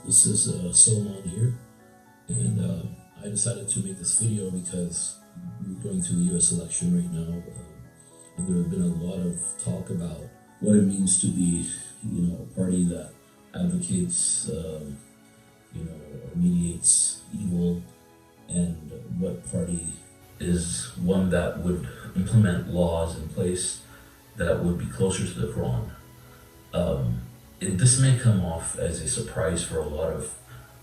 This is Suleman here, and I decided to make this video because we're going through the U.S. election right now, and there have been a lot of talk about what it means to be, a party that advocates, or mediates evil, and what party is one that would implement laws in place that would be closer to the Quran. This may come off as a surprise for a lot of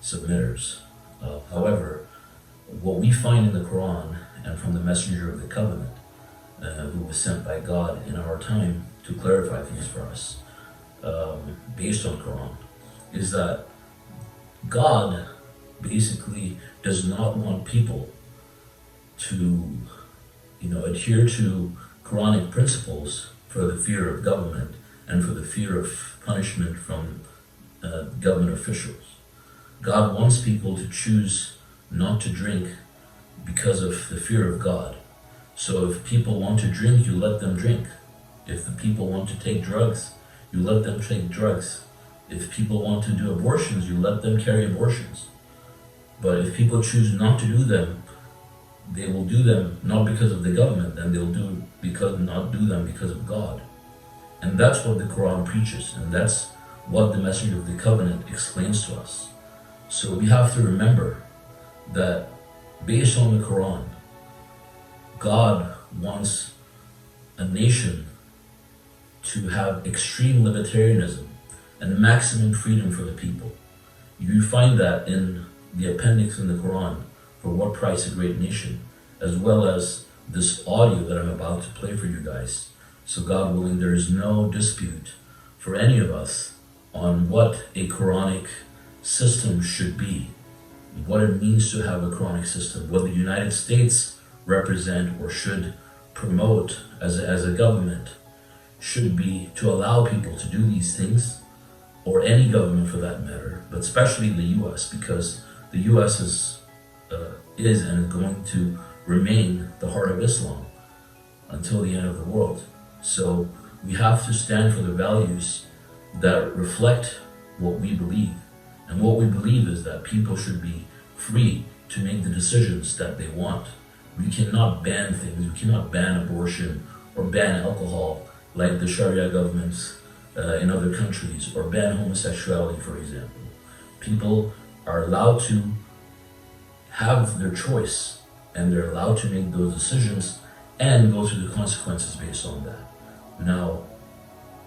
submitters. However, what we find in the Quran and from the Messenger of the Covenant, who was sent by God in our time to clarify things for us, based on Quran, is that God basically does not want people to, adhere to Quranic principles for the fear of government and for the fear of punishment from government officials. God wants people to choose not to drink because of the fear of God. So if people want to drink, you let them drink. If the people want to take drugs, you let them take drugs. If people want to do abortions, you let them carry abortions. But if people choose not to do them, they will do them not because of the government, then they'll not do them because of God. And that's what the Quran preaches, and that's what the Messenger of the Covenant explains to us. So we have to remember that based on the Quran, God wants a nation to have extreme libertarianism and maximum freedom for the people. You find that in the appendix in the Quran for What Price a Great Nation, as well as this audio that I'm about to play for you guys. So God willing, there is no dispute for any of us on what a Quranic system should be, what it means to have a Quranic system, what the United States represent or should promote as a government should be to allow people to do these things, or any government for that matter, but especially the U.S., because the U.S. is and is going to remain the heart of Islam until the end of the world. So we have to stand for the values that reflect what we believe. And what we believe is that people should be free to make the decisions that they want. We cannot ban things. We cannot ban abortion or ban alcohol like the Sharia governments in other countries, or ban homosexuality, for example. People are allowed to have their choice, and they're allowed to make those decisions and go through the consequences based on that. Now,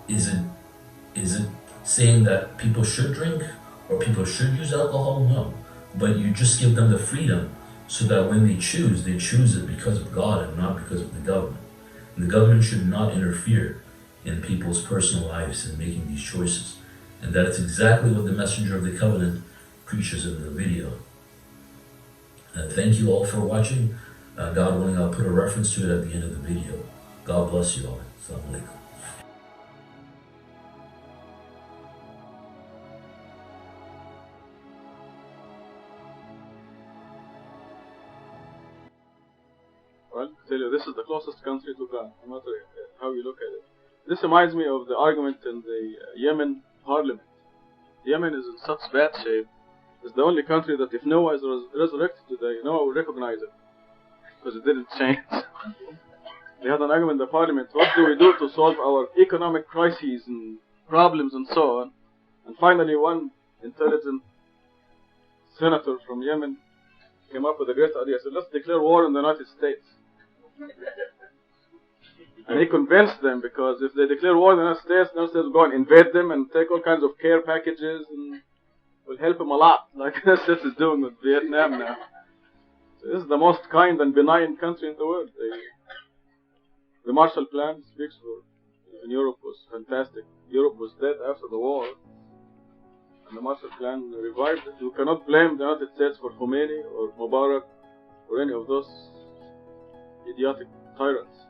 is it saying that people should drink or people should use alcohol? No. But you just give them the freedom so that when they choose it because of God and not because of the government. And the government should not interfere in people's personal lives in making these choices. And that is exactly what the Messenger of the Covenant preaches in the video. Thank you all for watching. God willing, I'll put a reference to it at the end of the video. God bless you all. Assalamu alaikum. Well, I tell you, this is the closest country to God, no matter how you look at it. This reminds me of the argument in the Yemen parliament. Yemen is in such bad shape. It's the only country that if Noah is resurrected today, Noah will recognize it, because it didn't change. They had an argument in the parliament, what do we do to solve our economic crises and problems and so on? And finally one intelligent senator from Yemen came up with a great idea. He said, let's declare war on the United States. And he convinced them, because if they declare war on the United States will go and invade them and take all kinds of care packages and will help them a lot, like the United States is doing with Vietnam now. So this is the most kind and benign country in the world. The Marshall Plan speaks for in Europe was fantastic. Europe was dead after the war, and the Marshall Plan revived it. You cannot blame the United States for Khomeini or Mubarak or any of those idiotic tyrants.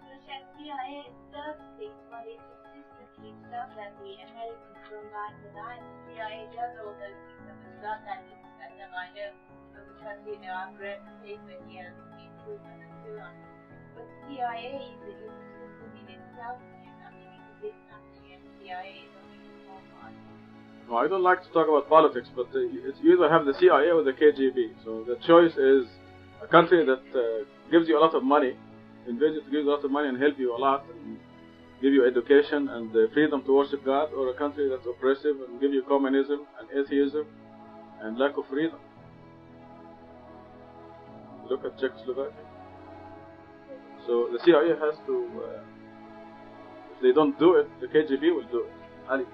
CIA does things, but it consistently stuff that the Americans don't like. The CIA does all those things and the stuff that them I know, because I've read the statement here, the improvement and so on. But CIA is a system in itself, I mean, it's a big country, and CIA is only a small part. No, I don't like to talk about politics, but you either have the CIA or the KGB. So the choice is a country that gives you a lot of money, invites you to give you a lot of money and help you a lot, and give you education and the freedom to worship God, or a country that's oppressive and give you communism and atheism and lack of freedom. Look at Czechoslovakia. So the CIA has to, if they don't do it, the KGB will do it. Ali.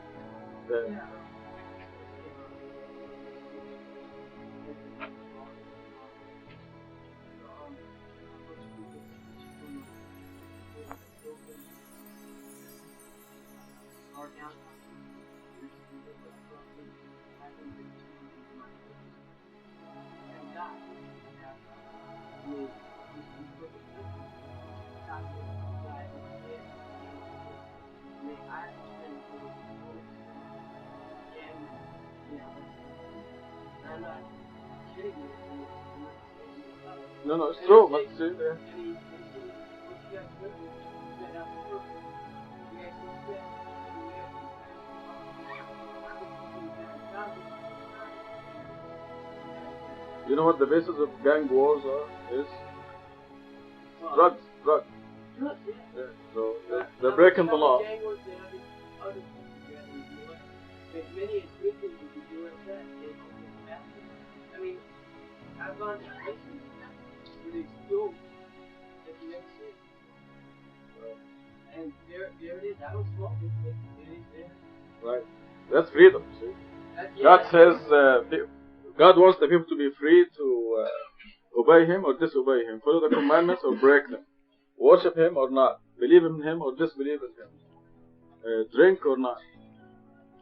No, it's true, but see, you know what the basis of gang wars is? Drugs. Yeah. So they're breaking the law. I mean, I've gone to places where they still at the next city. And there it is. I don't smoke it, but it is there. Right. That's freedom, see? God says, God wants the people to be free to obey Him or disobey Him, follow the commandments or break them, worship Him or not, believe in Him or disbelieve in Him, drink or not.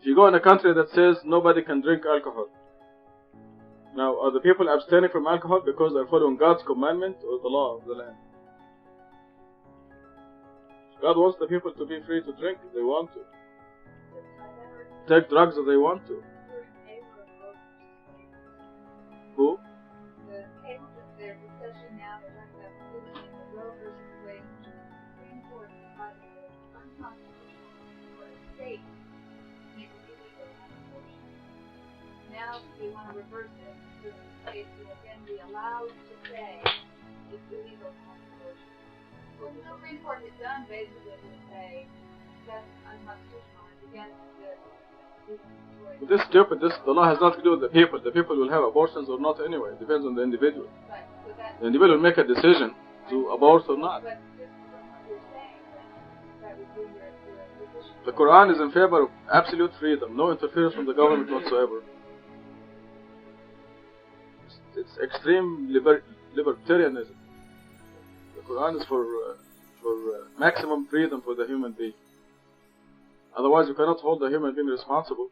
If you go in a country that says nobody can drink alcohol, now are the people abstaining from alcohol because they're following God's commandment or the law of the land? God wants the people to be free to drink if they want to, take drugs if they want to. Who? The case that there's a discussion now that talks about pollution, the Roe versus Wade, which is the Supreme Court decided that it's unconstitutional for a state to make it illegal to have abortion. Now they want to reverse it, so the states will again be allowed to say it's illegal to have abortion. What the Supreme Court has done basically is say that's unconstitutional, it's against the This is stupid. The law has nothing to do with the people. The people will have abortions or not anyway. It depends on the individual. Right, so The individual will make a decision to abort or not. but just from what you're saying, that would be your position. The Quran is in favor of absolute freedom, no interference from the government whatsoever. It's extreme libertarianism. The Quran is for maximum freedom for the human being. Otherwise, you cannot hold the human being responsible